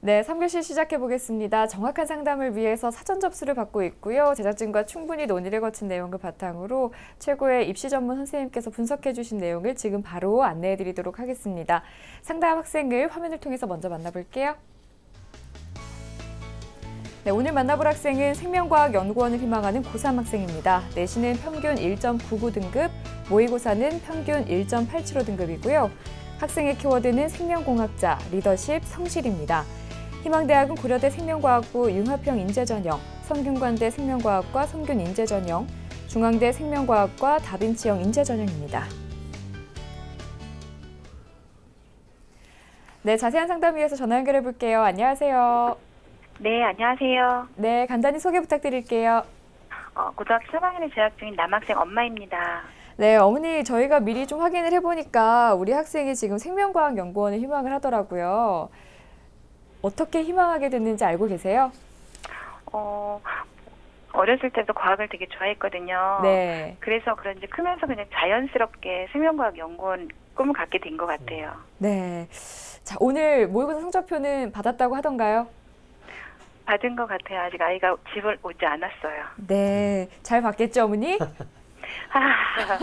네, 3교시 시작해 보겠습니다. 정확한 상담을 위해서 사전 접수를 받고 있고요. 제작진과 충분히 논의를 거친 내용을 바탕으로 최고의 입시 전문 선생님께서 분석해 주신 내용을 지금 바로 안내해 드리도록 하겠습니다. 상담 학생을 화면을 통해서 먼저 만나볼게요. 네, 오늘 만나볼 학생은 생명과학연구원을 희망하는 고3 학생입니다. 내신은 평균 1.99 등급, 모의고사는 평균 1.87 등급이고요. 학생의 키워드는 생명공학자, 리더십, 성실입니다. 희망대학은 고려대 생명과학부 융합형 인재전형, 성균관대 생명과학과 성균 인재전형, 중앙대 생명과학과 다빈치형 인재전형입니다. 네, 자세한 상담 위해서 전화 연결해 볼게요. 안녕하세요. 네, 안녕하세요. 네, 간단히 소개 부탁드릴게요. 고등학교 3학년에 재학 중인 남학생 엄마입니다. 네, 어머니 저희가 미리 좀 확인을 해보니까 우리 학생이 지금 생명과학연구원을 희망을 하더라고요. 어떻게 희망하게 됐는지 알고 계세요? 어렸을 때도 과학을 되게 좋아했거든요. 네. 그래서 그런지 크면서 그냥 자연스럽게 생명과학연구원 꿈을 갖게 된 것 같아요. 네. 자, 오늘 모의고사 성적표는 받았다고 하던가요? 받은 것 같아요. 아직 아이가 집을 오지 않았어요. 네. 잘 받겠죠, 어머니? 아,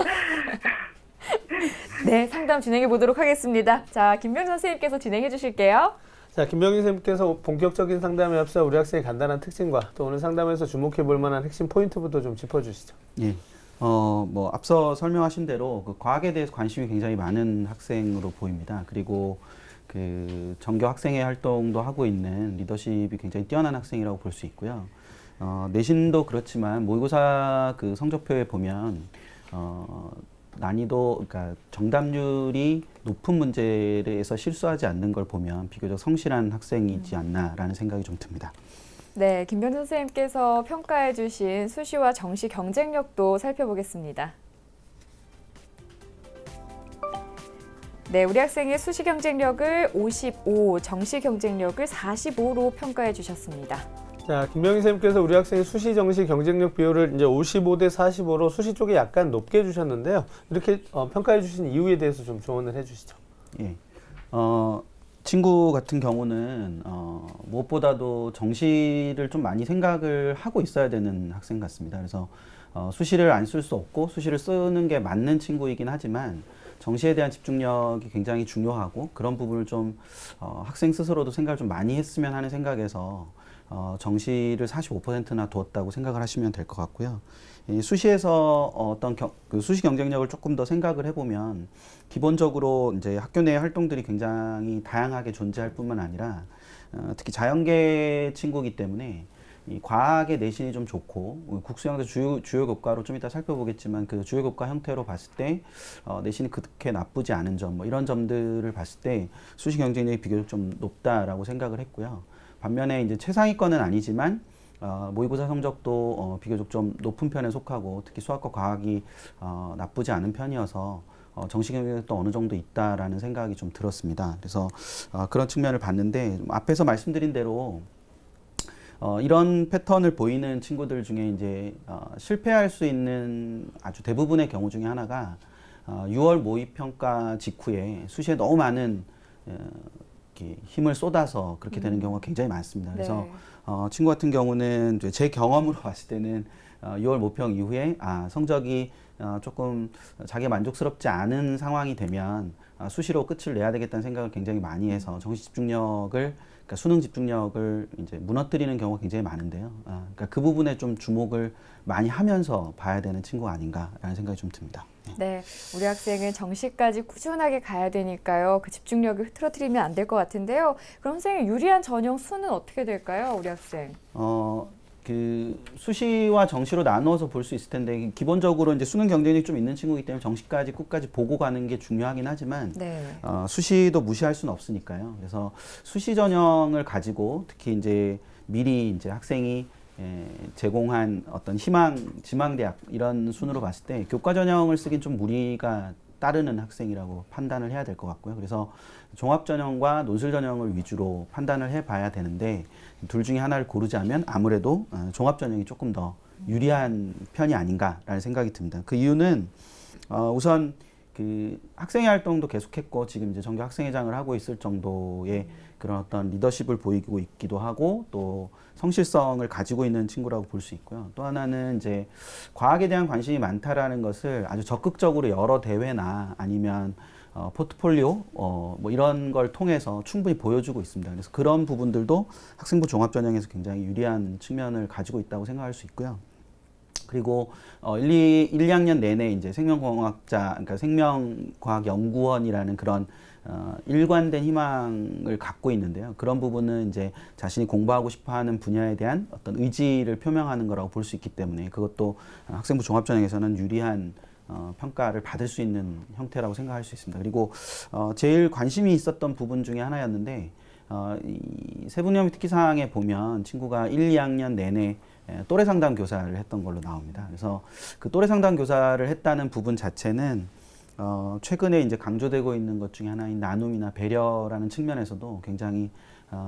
네, 상담 진행해 보도록 하겠습니다. 자, 김명 선생님께서 진행해 주실게요. 자, 김병희 선생님께서 본격적인 상담에 앞서 우리 학생의 간단한 특징과 또 오늘 상담에서 주목해 볼 만한 핵심 포인트부터 좀 짚어주시죠. 예. 앞서 설명하신 대로 그 과학에 대해서 관심이 굉장히 많은 학생으로 보입니다. 그리고 그 전교 학생회 활동도 하고 있는 리더십이 굉장히 뛰어난 학생이라고 볼 수 있고요. 내신도 그렇지만 모의고사 그 성적표에 보면 난이도, 그러니까 정답률이 높은 문제에서 실수하지 않는 걸 보면 비교적 성실한 학생이지 않나라는 생각이 좀 듭니다. 네, 김병 선생님께서 평가해 주신 수시와 정시 경쟁력도 살펴보겠습니다. 네, 우리 학생의 수시 경쟁력을 55, 정시 경쟁력을 45로 평가해 주셨습니다. 자, 김병희 선생님께서 우리 학생의 수시 정시 경쟁력 비율을 이제 55대 45로 수시 쪽에 약간 높게 주셨는데요. 이렇게 평가해 주신 이유에 대해서 좀 조언을 해 주시죠. 예. 친구 같은 경우는 무엇보다도 정시를 좀 많이 생각을 하고 있어야 되는 학생 같습니다. 그래서 수시를 안 쓸 수 없고 수시를 쓰는 게 맞는 친구이긴 하지만 정시에 대한 집중력이 굉장히 중요하고 그런 부분을 좀 학생 스스로도 생각을 좀 많이 했으면 하는 생각에서 정시를 45%나 두었다고 생각을 하시면 될 것 같고요. 이 수시에서 그 수시 경쟁력을 조금 더 생각을 해보면 기본적으로 이제 학교 내 활동들이 굉장히 다양하게 존재할 뿐만 아니라 특히 자연계 친구이기 때문에 이 과학의 내신이 좀 좋고 국수형대 주요 교과로 좀 이따 살펴보겠지만 그 주요 교과 형태로 봤을 때 내신이 그렇게 나쁘지 않은 점 뭐 이런 점들을 봤을 때 수시 경쟁력이 비교적 좀 높다라고 생각을 했고요. 반면에 이제 최상위권은 아니지만 모의고사 성적도 비교적 좀 높은 편에 속하고 특히 수학과 과학이 나쁘지 않은 편이어서 정시 경쟁력도 어느 정도 있다라는 생각이 좀 들었습니다. 그래서 그런 측면을 봤는데 앞에서 말씀드린 대로 이런 패턴을 보이는 친구들 중에 이제 실패할 수 있는 아주 대부분의 경우 중에 하나가 6월 모의평가 직후에 수시에 너무 많은 힘을 쏟아서 그렇게 되는 경우가 굉장히 많습니다. 그래서 네. 친구 같은 경우는 제 경험으로 봤을 때는 6월 모평 이후에 성적이 조금 자기가 만족스럽지 않은 상황이 되면 수시로 끝을 내야 되겠다는 생각을 굉장히 많이 해서 정시 집중력을, 그러니까 수능 집중력을 이제 무너뜨리는 경우가 굉장히 많은데요. 그러니까 그 부분에 좀 주목을 많이 하면서 봐야 되는 친구가 아닌가라는 생각이 좀 듭니다. 네, 우리 학생은 정시까지 꾸준하게 가야 되니까요. 그 집중력을 흐트러뜨리면 안 될 것 같은데요. 그럼 선생님 유리한 전형 수는 어떻게 될까요, 우리 학생? 그 수시와 정시로 나누어서 볼 수 있을 텐데 기본적으로 이제 수능 경쟁력이 좀 있는 친구이기 때문에 정시까지 끝까지 보고 가는 게 중요하긴 하지만 네. 수시도 무시할 수는 없으니까요. 그래서 수시 전형을 가지고 특히 이제 미리 이제 학생이 제공한 어떤 지망대학 이런 순으로 봤을 때 교과 전형을 쓰긴 좀 무리가 따르는 학생이라고 판단을 해야 될 것 같고요. 그래서 종합 전형과 논술 전형을 위주로 판단을 해봐야 되는데 둘 중에 하나를 고르자면 아무래도 종합 전형이 조금 더 유리한 편이 아닌가라는 생각이 듭니다. 그 이유는 우선 그 학생회 활동도 계속했고 지금 이제 정규 학생회장을 하고 있을 정도의 그런 어떤 리더십을 보이고 있기도 하고 또 성실성을 가지고 있는 친구라고 볼 수 있고요. 또 하나는 이제 과학에 대한 관심이 많다라는 것을 아주 적극적으로 여러 대회나 아니면 포트폴리오 뭐 이런 걸 통해서 충분히 보여주고 있습니다. 그래서 그런 부분들도 학생부 종합 전형에서 굉장히 유리한 측면을 가지고 있다고 생각할 수 있고요. 그리고 1, 2학년 내내 이제 생명공학자, 그러니까 생명과학연구원이라는 그런 일관된 희망을 갖고 있는데요. 그런 부분은 이제 자신이 공부하고 싶어하는 분야에 대한 어떤 의지를 표명하는 거라고 볼 수 있기 때문에 그것도 학생부 종합전형에서는 유리한 평가를 받을 수 있는 형태라고 생각할 수 있습니다. 그리고 제일 관심이 있었던 부분 중에 하나였는데 이 세부념 특기사항에 보면 친구가 1, 2학년 내내 또래 상담 교사를 했던 걸로 나옵니다. 그래서 그 또래 상담 교사를 했다는 부분 자체는 최근에 이제 강조되고 있는 것 중에 하나인 나눔이나 배려라는 측면에서도 굉장히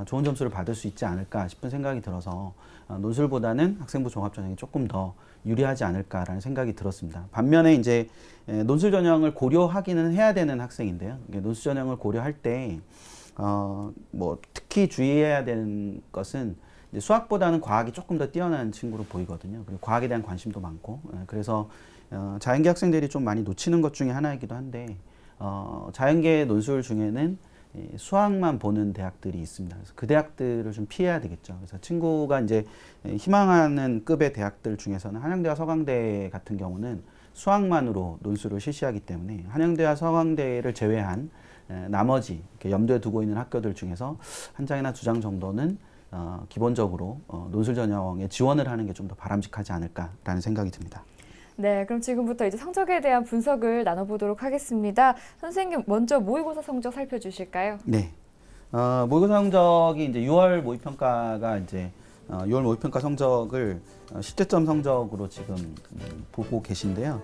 좋은 점수를 받을 수 있지 않을까 싶은 생각이 들어서 논술보다는 학생부 종합전형이 조금 더 유리하지 않을까라는 생각이 들었습니다. 반면에 이제 논술 전형을 고려하기는 해야 되는 학생인데요. 논술 전형을 고려할 때 뭐 특히 주의해야 되는 것은 이제 수학보다는 과학이 조금 더 뛰어난 친구로 보이거든요. 그리고 과학에 대한 관심도 많고 그래서 자연계 학생들이 좀 많이 놓치는 것 중에 하나이기도 한데 자연계 논술 중에는 수학만 보는 대학들이 있습니다. 그래서 그 대학들을 좀 피해야 되겠죠. 그래서 친구가 이제 희망하는 급의 대학들 중에서는 한양대와 서강대 같은 경우는 수학만으로 논술을 실시하기 때문에 한양대와 서강대를 제외한 나머지 이렇게 염두에 두고 있는 학교들 중에서 한 장이나 두 장 정도는 기본적으로 논술 전형에 지원을 하는 게 좀 더 바람직하지 않을까라는 생각이 듭니다. 네, 그럼 지금부터 이제 성적에 대한 분석을 나눠보도록 하겠습니다. 선생님, 먼저 모의고사 성적 살펴주실까요? 네. 모의고사 성적이 이제 6월 모의평가가 이제 6월 모의평가 성적을 시제점 성적으로 지금 보고 계신데요.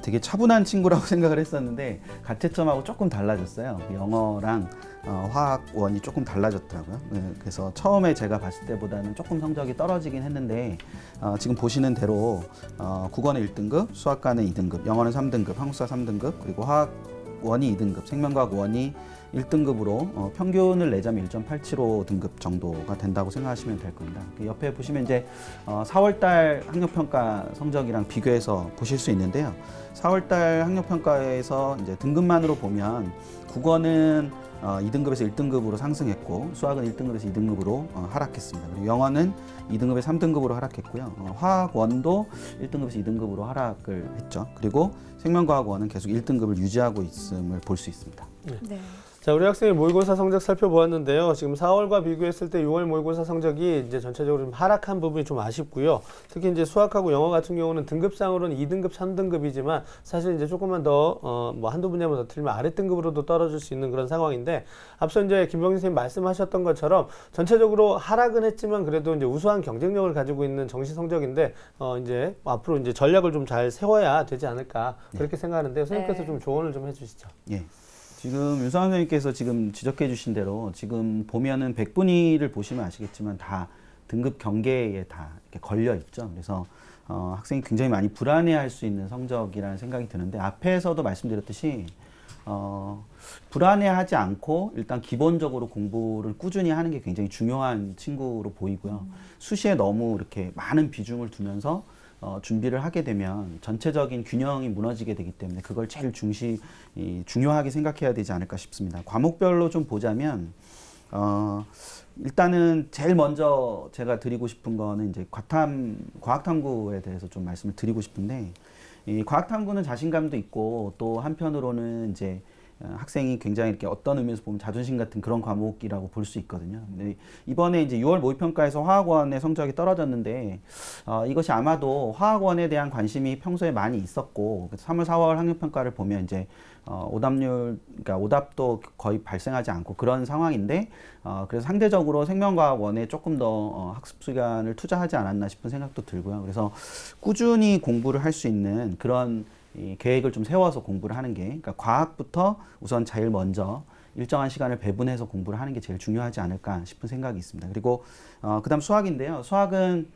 되게 차분한 친구라고 생각을 했었는데 가채점하고 조금 달라졌어요. 영어랑 화학원이 조금 달라졌더라고요. 네, 그래서 처음에 제가 봤을 때보다는 조금 성적이 떨어지긴 했는데 지금 보시는 대로 국어는 1등급, 수학과는 2등급, 영어는 3등급, 한국사 3등급, 그리고 화학원이 2등급, 생명과학원이 1등급으로 평균을 내자면 1.875 등급 정도가 된다고 생각하시면 될 겁니다. 그 옆에 보시면 이제 4월달 학력평가 성적이랑 비교해서 보실 수 있는데요. 4월달 학력평가에서 이제 등급만으로 보면 국어는 2등급에서 1등급으로 상승했고 수학은 1등급에서 2등급으로 하락했습니다. 그리고 영어는 2등급에서 3등급으로 하락했고요. 화학원도 1등급에서 2등급으로 하락을 했죠. 그리고 생명과학원은 계속 1등급을 유지하고 있음을 볼 수 있습니다. 네. 자, 우리 학생의 모의고사 성적 살펴보았는데요. 지금 4월과 비교했을 때 6월 모의고사 성적이 이제 전체적으로 좀 하락한 부분이 좀 아쉽고요. 특히 이제 수학하고 영어 같은 경우는 등급상으로는 2등급, 3등급이지만 사실 이제 조금만 더 뭐 한두 분야만 더 틀리면 아래 등급으로도 떨어질 수 있는 그런 상황인데 앞서 이제 김병진 선생님 말씀하셨던 것처럼 전체적으로 하락은 했지만 그래도 이제 우수한 경쟁력을 가지고 있는 정시 성적인데 이제 앞으로 이제 전략을 좀 잘 세워야 되지 않을까 그렇게 생각하는데 선생님께서 좀 조언을 좀 해주시죠. 예. 지금 윤상환 선생님께서 지금 지적해 주신 대로 지금 보면은 100분위를 보시면 아시겠지만 다 등급 경계에 다 이렇게 걸려 있죠. 그래서 학생이 굉장히 많이 불안해할 수 있는 성적이라는 생각이 드는데 앞에서도 말씀드렸듯이 불안해하지 않고 일단 기본적으로 공부를 꾸준히 하는 게 굉장히 중요한 친구로 보이고요. 수시에 너무 이렇게 많은 비중을 두면서 준비를 하게 되면 전체적인 균형이 무너지게 되기 때문에 그걸 제일 중요하게 생각해야 되지 않을까 싶습니다. 과목별로 좀 보자면 일단은 제일 먼저 제가 드리고 싶은 거는 이제 과학탐구에 대해서 좀 말씀을 드리고 싶은데 이 과학탐구는 자신감도 있고 또 한편으로는 이제 학생이 굉장히 이렇게 어떤 의미에서 보면 자존심 같은 그런 과목이라고 볼 수 있거든요. 근데 이번에 이제 6월 모의평가에서 화학원의 성적이 떨어졌는데 이것이 아마도 화학원에 대한 관심이 평소에 많이 있었고 3월, 4월 학력평가를 보면 이제 오답률, 그러니까 오답도 거의 발생하지 않고 그런 상황인데 그래서 상대적으로 생명과학원에 조금 더 학습 시간을 투자하지 않았나 싶은 생각도 들고요. 그래서 꾸준히 공부를 할 수 있는 그런 이 계획을 좀 세워서 공부를 하는 게, 그러니까 과학부터 우선 제일 먼저 일정한 시간을 배분해서 공부를 하는 게 제일 중요하지 않을까 싶은 생각이 있습니다. 그리고 그다음 수학인데요. 수학은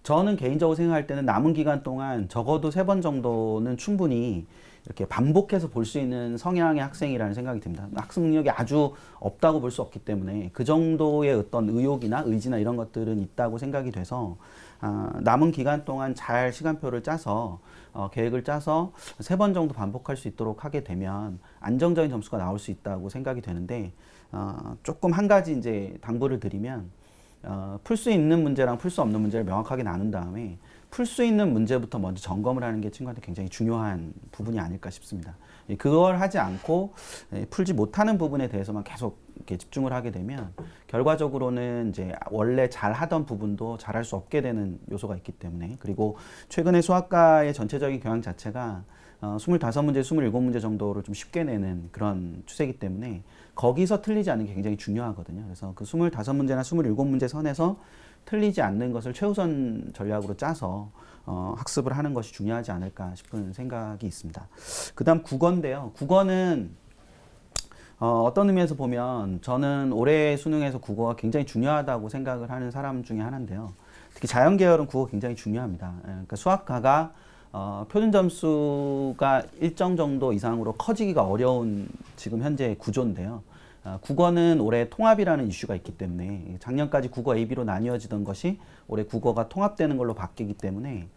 저는 개인적으로 생각할 때는 남은 기간 동안 적어도 3번 정도는 충분히 이렇게 반복해서 볼 수 있는 성향의 학생이라는 생각이 듭니다. 학습 능력이 아주 없다고 볼 수 없기 때문에 그 정도의 어떤 의욕이나 의지나 이런 것들은 있다고 생각이 돼서 남은 기간 동안 잘 시간표를 짜서 계획을 짜서 3번 정도 반복할 수 있도록 하게 되면 안정적인 점수가 나올 수 있다고 생각이 되는데 조금 한 가지 이제 당부를 드리면 풀 수 있는 문제랑 풀 수 없는 문제를 명확하게 나눈 다음에 풀 수 있는 문제부터 먼저 점검을 하는 게 친구한테 굉장히 중요한 부분이 아닐까 싶습니다. 그걸 하지 않고 풀지 못하는 부분에 대해서만 계속 이렇게 집중을 하게 되면 결과적으로는 이제 원래 잘 하던 부분도 잘할 수 없게 되는 요소가 있기 때문에, 그리고 최근에 수학과의 전체적인 경향 자체가 25문제, 27문제 정도를 좀 쉽게 내는 그런 추세이기 때문에 거기서 틀리지 않는 게 굉장히 중요하거든요. 그래서 그 25문제나 27문제 선에서 틀리지 않는 것을 최우선 전략으로 짜서 학습을 하는 것이 중요하지 않을까 싶은 생각이 있습니다. 그 다음 국어인데요. 국어는 어떤 의미에서 보면 저는 올해 수능에서 국어가 굉장히 중요하다고 생각을 하는 사람 중에 하나인데요. 특히 자연계열은 국어 굉장히 중요합니다. 그러니까 수학과가 표준 점수가 일정 정도 이상으로 커지기가 어려운 지금 현재 구조인데요. 국어는 올해 통합이라는 이슈가 있기 때문에 작년까지 국어 A, B로 나뉘어지던 것이 올해 국어가 통합되는 걸로 바뀌기 때문에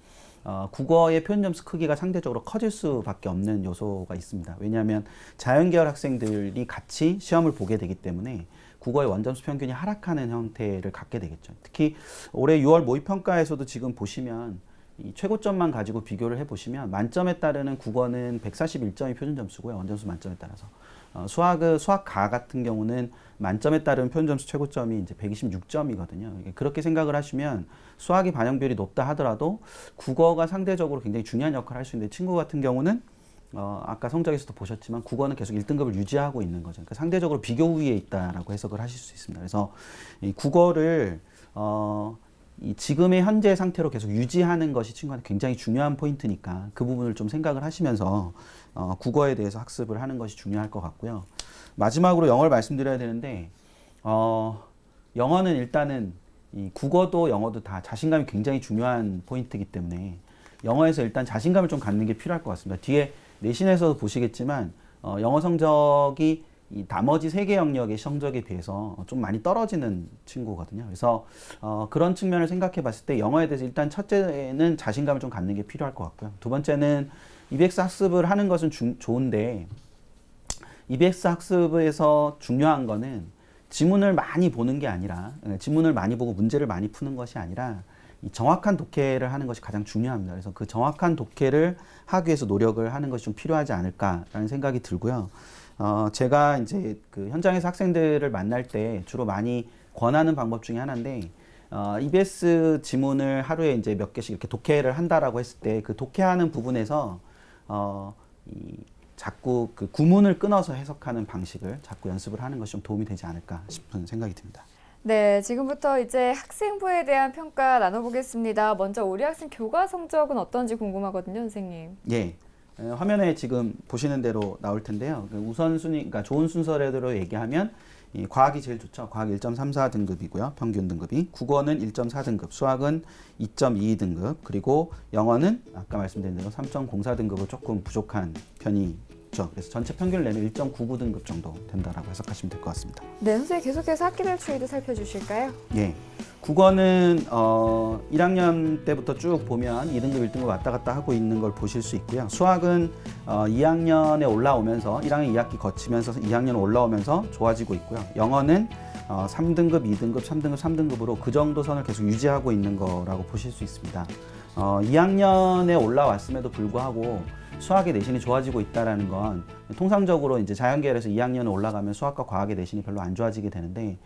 국어의 표준 점수 크기가 상대적으로 커질 수밖에 없는 요소가 있습니다. 왜냐하면 자연계열 학생들이 같이 시험을 보게 되기 때문에 국어의 원점수 평균이 하락하는 형태를 갖게 되겠죠. 특히 올해 6월 모의평가에서도 지금 보시면 이 최고점만 가지고 비교를 해보시면 만점에 따르는 국어는 141점이 표준 점수고요. 원점수 만점에 따라서. 수학가 같은 경우는 만점에 따른 표준 점수 최고점이 이제 126점이거든요. 그렇게 생각을 하시면 수학이 반영 비율이 높다 하더라도 국어가 상대적으로 굉장히 중요한 역할을 할 수 있는데, 친구 같은 경우는 아까 성적에서도 보셨지만 국어는 계속 1등급을 유지하고 있는 거죠. 그러니까 상대적으로 비교 우위에 있다라고 해석을 하실 수 있습니다. 그래서 이 국어를 이 지금의 현재 상태로 계속 유지하는 것이 친구한테 굉장히 중요한 포인트니까 그 부분을 좀 생각을 하시면서 국어에 대해서 학습을 하는 것이 중요할 것 같고요. 마지막으로 영어를 말씀드려야 되는데 영어는 일단은 이 국어도 영어도 다 자신감이 굉장히 중요한 포인트이기 때문에 영어에서 일단 자신감을 좀 갖는 게 필요할 것 같습니다. 뒤에 내신에서도 보시겠지만 영어 성적이 이 나머지 3개 영역의 성적에 비해서 좀 많이 떨어지는 친구거든요. 그래서 그런 측면을 생각해 봤을 때 영어에 대해서 일단 첫째는 자신감을 좀 갖는 게 필요할 것 같고요. 두 번째는 EBS 학습을 하는 것은 좋은데 EBS 학습에서 중요한 거는 지문을 많이 보는 게 아니라, 지문을 많이 보고 문제를 많이 푸는 것이 아니라 이 정확한 독해를 하는 것이 가장 중요합니다. 그래서 그 정확한 독해를 하기 위해서 노력을 하는 것이 좀 필요하지 않을까라는 생각이 들고요. 제가 이제 그 현장에서 학생들을 만날 때 주로 많이 권하는 방법 중에 하나인데, EBS 지문을 하루에 이제 몇 개씩 이렇게 독해를 한다라고 했을 때 그 독해하는 부분에서 자꾸 그 구문을 끊어서 해석하는 방식을 자꾸 연습을 하는 것이 좀 도움이 되지 않을까 싶은 생각이 듭니다. 네, 지금부터 이제 학생부에 대한 평가 나눠보겠습니다. 먼저 우리 학생 교과 성적은 어떤지 궁금하거든요, 선생님. 예. 화면에 지금 보시는 대로 나올 텐데요. 우선순위, 그러니까 좋은 순서대로 얘기하면 이 과학이 제일 좋죠. 과학 1.34등급이고요. 평균 등급이. 국어는 1.4등급, 수학은 2.22등급, 그리고 영어는 아까 말씀드린 대로 3.04등급으로 조금 부족한 편이죠. 그래서 전체 평균을 내면 1.99등급 정도 된다라고 해석하시면 될 것 같습니다. 네, 선생님 계속해서 학기별 추이도 살펴주실까요? 예. 국어는 1학년 때부터 쭉 보면 2등급, 1등급 왔다 갔다 하고 있는 걸 보실 수 있고요. 수학은 2학년에 올라오면서 1학년 2학기 거치면서 2학년 올라오면서 좋아지고 있고요. 영어는 3등급, 2등급, 3등급, 3등급으로 그 정도 선을 계속 유지하고 있는 거라고 보실 수 있습니다. 2학년에 올라왔음에도 불구하고 수학의 내신이 좋아지고 있다는 건 통상적으로 이제 자연계열에서 2학년에 올라가면 수학과 과학의 내신이 별로 안 좋아지게 되는데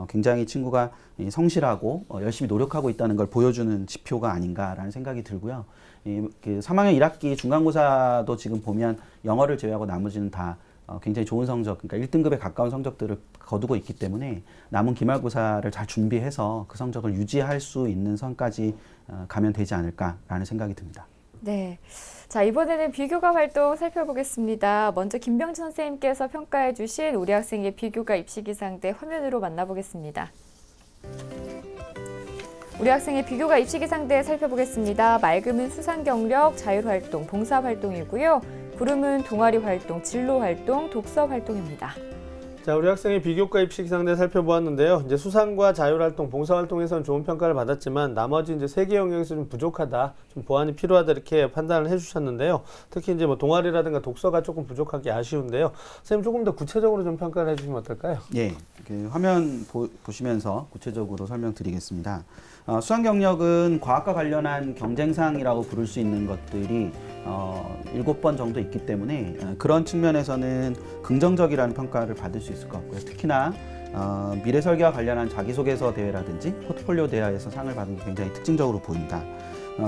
굉장히 친구가 성실하고 열심히 노력하고 있다는 걸 보여주는 지표가 아닌가라는 생각이 들고요. 그 3학년 1학기 중간고사도 지금 보면 영어를 제외하고 나머지는 다 굉장히 좋은 성적, 그러니까 1등급에 가까운 성적들을 거두고 있기 때문에 남은 기말고사를 잘 준비해서 그 성적을 유지할 수 있는 선까지 가면 되지 않을까라는 생각이 듭니다. 네. 자, 이번에는 비교과 활동 살펴보겠습니다. 먼저 김병진 선생님께서 평가해 주신 우리 학생의 비교과 입시 기상대 화면으로 만나보겠습니다. 우리 학생의 비교과 입시 기상대 살펴보겠습니다. 맑음은 수상 경력, 자율활동, 봉사활동이고요. 구름은 동아리 활동, 진로 활동, 독서 활동입니다. 자, 우리 학생의 비교과 입시 기상대 살펴보았는데요. 이제 수상과 자율활동, 봉사활동에서는 좋은 평가를 받았지만 나머지 이제 3개 영역에서 좀 부족하다, 좀 보완이 필요하다 이렇게 판단을 해주셨는데요. 특히 이제 뭐 동아리라든가 독서가 조금 부족하기 아쉬운데요. 선생님 조금 더 구체적으로 좀 평가를 해주시면 어떨까요? 예, 그 화면 보시면서 구체적으로 설명드리겠습니다. 수상 경력은 과학과 관련한 경쟁상이라고 부를 수 있는 것들이 7번 정도 있기 때문에 그런 측면에서는 긍정적이라는 평가를 받을 수 있을 것 같고요. 특히나 미래 설계와 관련한 자기소개서 대회라든지 포트폴리오 대회에서 상을 받은 게 굉장히 특징적으로 보입니다.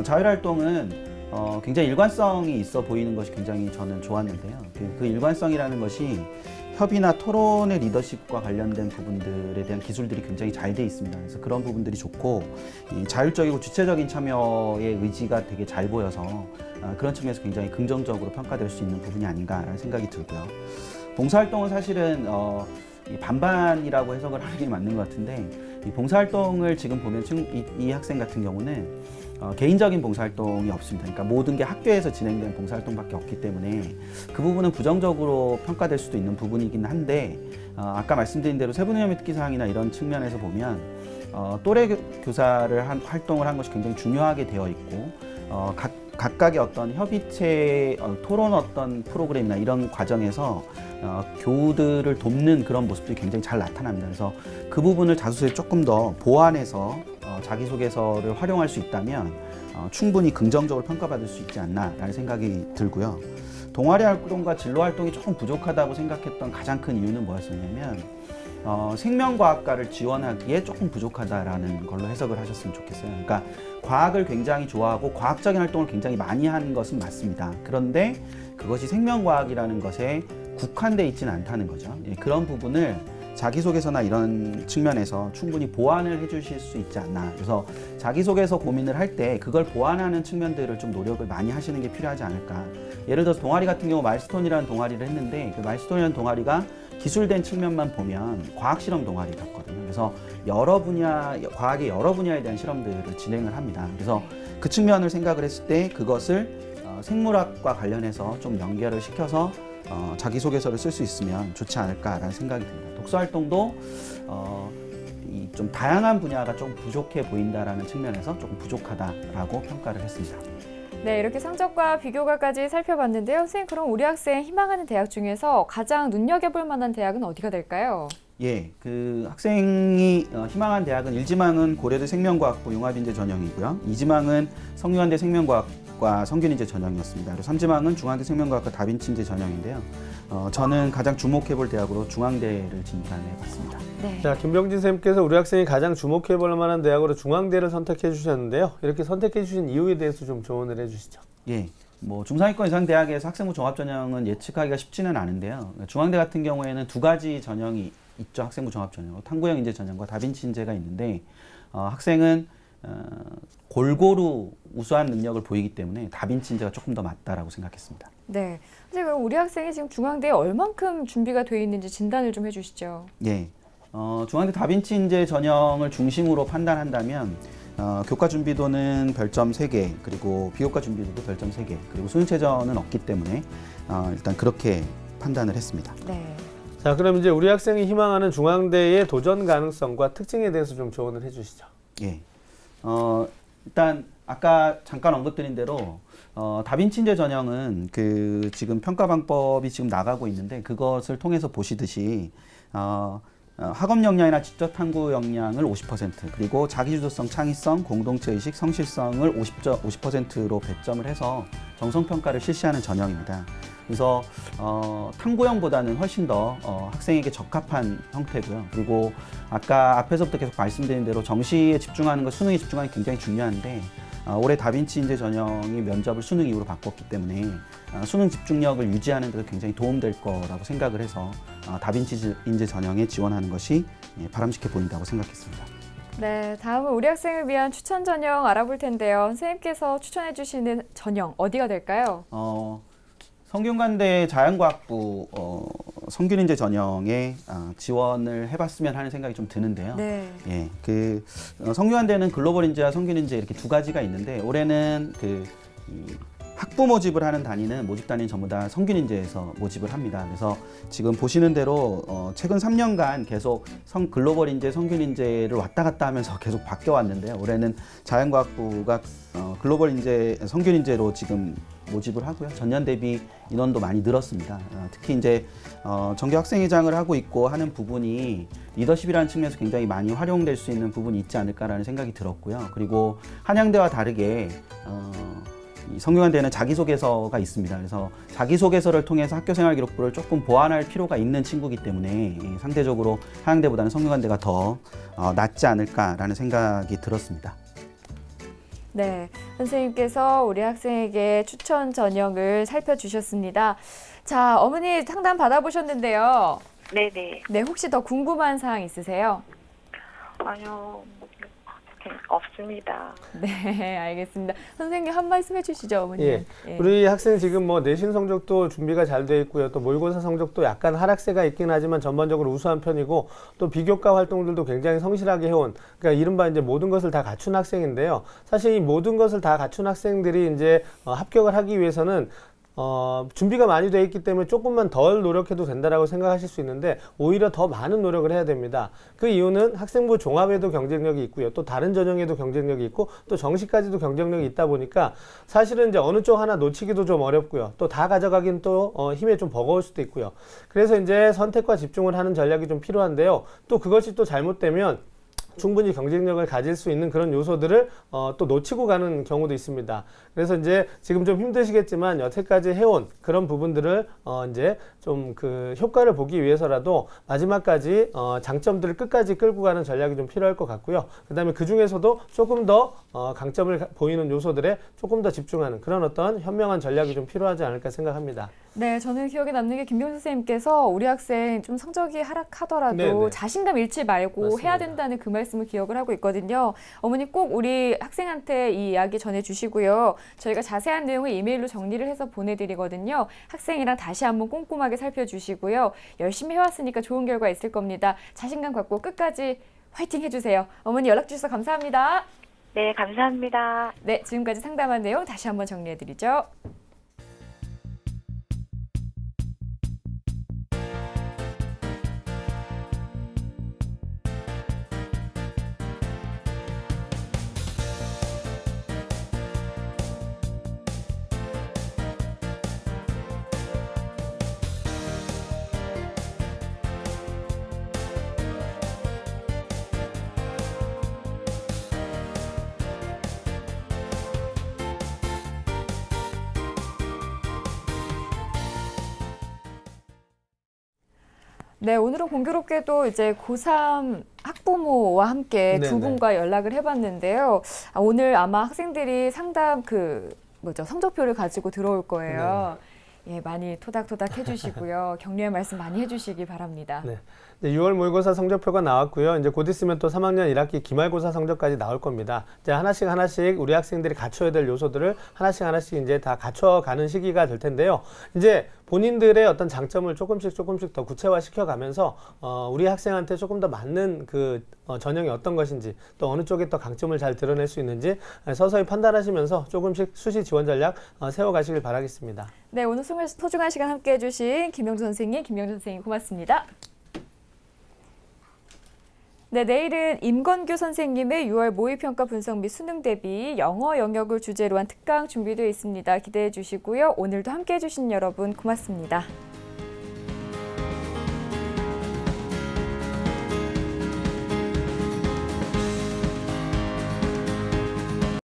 자율활동은 굉장히 일관성이 있어 보이는 것이 굉장히 저는 좋았는데요. 그 일관성이라는 것이 협의나 토론의 리더십과 관련된 부분들에 대한 기술들이 굉장히 잘 돼 있습니다. 그래서 그런 부분들이 좋고 자율적이고 주체적인 참여의 의지가 되게 잘 보여서 그런 측면에서 굉장히 긍정적으로 평가될 수 있는 부분이 아닌가라는 생각이 들고요. 봉사활동은 사실은 반반이라고 해석을 하는 게 맞는 것 같은데 이 봉사활동을 지금 보면 이 학생 같은 경우는 개인적인 봉사활동이 없습니다. 그러니까 모든 게 학교에서 진행되는 봉사활동밖에 없기 때문에 그 부분은 부정적으로 평가될 수도 있는 부분이긴 한데 아까 말씀드린 대로 세부능력 특기사항이나 이런 측면에서 보면 또래 교사를 활동을 한 것이 굉장히 중요하게 되어 있고 각각의 어떤 협의체 토론 어떤 프로그램이나 이런 과정에서 교우들을 돕는 그런 모습들이 굉장히 잘 나타납니다. 그래서 그 부분을 자소서에 조금 더 보완해서 자기소개서를 활용할 수 있다면 충분히 긍정적으로 평가받을 수 있지 않나라는 생각이 들고요. 동아리 활동과 진로 활동이 조금 부족하다고 생각했던 가장 큰 이유는 뭐였었냐면 생명과학과를 지원하기에 조금 부족하다라는 걸로 해석을 하셨으면 좋겠어요. 그러니까 과학을 굉장히 좋아하고 과학적인 활동을 굉장히 많이 하는 것은 맞습니다. 그런데 그것이 생명과학이라는 것에 국한되어 있지는 않다는 거죠. 그런 부분을 자기소개서나 이런 측면에서 충분히 보완을 해주실 수 있지 않나. 그래서 자기소개서 고민을 할 때 그걸 보완하는 측면들을 좀 노력을 많이 하시는 게 필요하지 않을까. 예를 들어서 동아리 같은 경우 마일스톤이라는 동아리를 했는데 그 마일스톤이라는 동아리가 기술된 측면만 보면 과학실험 동아리 같거든요. 그래서 과학의 여러 분야에 대한 실험들을 진행을 합니다. 그래서 그 측면을 생각을 했을 때 그것을 생물학과 관련해서 좀 연결을 시켜서 자기소개서를 쓸 수 있으면 좋지 않을까라는 생각이 듭니다. 독서활동도 좀 다양한 분야가 좀 부족해 보인다라는 측면에서 조금 부족하다라고 평가를 했습니다. 네, 이렇게 성적과 비교과까지 살펴봤는데요. 선생님, 그럼 우리 학생 희망하는 대학 중에서 가장 눈여겨볼 만한 대학은 어디가 될까요? 예, 그 학생이 희망한 대학은 1지망은 고려대 생명과학부 융합인재 전형이고요. 2지망은 성균관대 생명과학과 성균인재 전형이었습니다. 그리고 3지망은 중앙대 생명과학과 다빈치인재 전형인데요. 저는 가장 주목해볼 대학으로 중앙대를 진단해봤습니다. 네. 자, 김병진 선생님께서 우리 학생이 가장 주목해볼 만한 대학으로 중앙대를 선택해 주셨는데요. 이렇게 선택해 주신 이유에 대해서 좀 조언을 해주시죠. 예, 뭐 중상위권 이상 대학에서 학생부 종합 전형은 예측하기가 쉽지는 않은데요. 중앙대 같은 경우에는 두 가지 전형이 있죠. 학생부 종합 전형, 탐구형 인재 전형과 다빈치 인재가 있는데 학생은 골고루 우수한 능력을 보이기 때문에 다빈치 인재가 조금 더 맞다라고 생각했습니다. 네. 선생님, 그럼 우리 학생이 지금 중앙대에 얼만큼 준비가 되어 있는지 진단을 좀 해주시죠. 예, 중앙대 다빈치 인재 전형을 중심으로 판단한다면 교과 준비도는 별점 3개, 그리고 비교과 준비도도 별점 3개, 그리고 수능체전은 없기 때문에 일단 그렇게 판단을 했습니다. 네. 자, 그럼 이제 우리 학생이 희망하는 중앙대의 도전 가능성과 특징에 대해서 좀 조언을 해주시죠. 예, 일단 아까 잠깐 언급드린 대로 다빈치 인재 전형은 그 지금 평가 방법이 지금 나가고 있는데 그것을 통해서 보시듯이 학업 역량이나 지적 탐구 역량을 50%, 그리고 자기주도성, 창의성, 공동체의식, 성실성을 50%로 배점을 해서 정성평가를 실시하는 전형입니다. 그래서 탐구형보다는 훨씬 더 학생에게 적합한 형태고요. 그리고 아까 앞에서부터 계속 말씀드린 대로 정시에 집중하는 것, 수능에 집중하는 게 굉장히 중요한데 올해 다빈치 인재 전형이 면접을 수능 이후로 바꿨기 때문에 수능 집중력을 유지하는 데도 굉장히 도움될 거라고 생각을 해서 다빈치 인재 전형에 지원하는 것이 바람직해 보인다고 생각했습니다. 네, 다음은 우리 학생을 위한 추천 전형 알아볼 텐데요. 선생님께서 추천해 주시는 전형 어디가 될까요? 성균관대 자연과학부 성균인재 전형에 지원을 해봤으면 하는 생각이 좀 드는데요. 네. 예, 성균관대는 글로벌 인재와 성균인재 이렇게 두 가지가 있는데 올해는 이 학부 모집을 하는 단위는 모집 단위는 전부 다 성균인재에서 모집을 합니다. 그래서 지금 보시는 대로 최근 3년간 계속 글로벌 인재, 성균인재를 왔다 갔다 하면서 계속 바뀌어 왔는데요. 올해는 자연과학부가 글로벌 인재, 성균인재로 지금 모집을 하고요. 전년 대비 인원도 많이 늘었습니다. 특히 이제 정규 학생회장을 하고 있고 하는 부분이 리더십이라는 측면에서 굉장히 많이 활용될 수 있는 부분이 있지 않을까라는 생각이 들었고요. 그리고 한양대와 다르게 이 성균관대는 자기소개서가 있습니다. 그래서 자기소개서를 통해서 학교생활 기록부를 조금 보완할 필요가 있는 친구이기 때문에 상대적으로 한양대보다는 성균관대가 더 낫지 않을까라는 생각이 들었습니다. 네, 선생님께서 우리 학생에게 추천 전형을 살펴주셨습니다. 자, 어머니 상담 받아보셨는데요. 네네. 네, 혹시 더 궁금한 사항 있으세요? 아니요, 없습니다. 네, 알겠습니다. 선생님 한 말씀 해주시죠, 어머니. 예. 우리 학생 지금 뭐 내신 성적도 준비가 잘 돼 있고요. 또 모의고사 성적도 약간 하락세가 있긴 하지만 전반적으로 우수한 편이고 또 비교과 활동들도 굉장히 성실하게 해온, 그러니까 이른바 이제 모든 것을 다 갖춘 학생인데요. 사실 이 모든 것을 다 갖춘 학생들이 이제 합격을 하기 위해서는 준비가 많이 되어 있기 때문에 조금만 덜 노력해도 된다라고 생각하실 수 있는데 오히려 더 많은 노력을 해야 됩니다. 그 이유는 학생부 종합에도 경쟁력이 있고요. 또 다른 전형에도 경쟁력이 있고 또 정시까지도 경쟁력이 있다 보니까 사실은 이제 어느 쪽 하나 놓치기도 좀 어렵고요. 또 다 가져가긴 또 힘에 좀 버거울 수도 있고요. 그래서 이제 선택과 집중을 하는 전략이 좀 필요한데요. 또 그것이 또 잘못되면 충분히 경쟁력을 가질 수 있는 그런 요소들을 또 놓치고 가는 경우도 있습니다. 그래서 이제 지금 좀 힘드시겠지만 여태까지 해온 그런 부분들을 이제 좀 그 효과를 보기 위해서라도 마지막까지 장점들을 끝까지 끌고 가는 전략이 좀 필요할 것 같고요. 그다음에 그 중에서도 조금 더 강점을 보이는 요소들에 조금 더 집중하는 그런 어떤 현명한 전략이 좀 필요하지 않을까 생각합니다. 네, 저는 기억에 남는 게 김병수 선생님께서 우리 학생 좀 성적이 하락하더라도 네네. 자신감 잃지 말고 맞습니다. 해야 된다는 그 말씀을 기억을 하고 있거든요. 어머니 꼭 우리 학생한테 이 이야기 전해주시고요. 저희가 자세한 내용을 이메일로 정리를 해서 보내드리거든요. 학생이랑 다시 한번 꼼꼼하게 살펴주시고요. 열심히 해왔으니까 좋은 결과 있을 겁니다. 자신감 갖고 끝까지 화이팅 해주세요. 어머니 연락 주셔서 감사합니다. 네, 감사합니다. 네, 지금까지 상담한 내용 다시 한번 정리해드리죠. 네, 오늘은 공교롭게도 이제 고3 학부모와 함께 두 네네. 분과 연락을 해봤는데요. 오늘 아마 학생들이 상담 성적표를 가지고 들어올 거예요. 예, 많이 토닥토닥 해주시고요. 격려의 말씀 많이 해주시기 바랍니다. 네. 이제 6월 모의고사 성적표가 나왔고요. 이제 곧 있으면 또 3학년 1학기 기말고사 성적까지 나올 겁니다. 이제 하나씩 우리 학생들이 갖춰야 될 요소들을 하나씩 이제 다 갖춰가는 시기가 될 텐데요. 이제 본인들의 어떤 장점을 조금씩 더 구체화시켜 가면서 우리 학생한테 조금 더 맞는 그 전형이 어떤 것인지 또 어느 쪽에 더 강점을 잘 드러낼 수 있는지 서서히 판단하시면서 조금씩 수시 지원 전략 세워가시길 바라겠습니다. 네, 오늘 소중한 시간 함께 해주신 김영준 선생님 고맙습니다. 네, 내일은 임건규 선생님의 6월 모의평가 분석 및 수능 대비 영어 영역을 주제로 한 특강 준비되어 있습니다. 기대해 주시고요. 오늘도 함께 해주신 여러분 고맙습니다.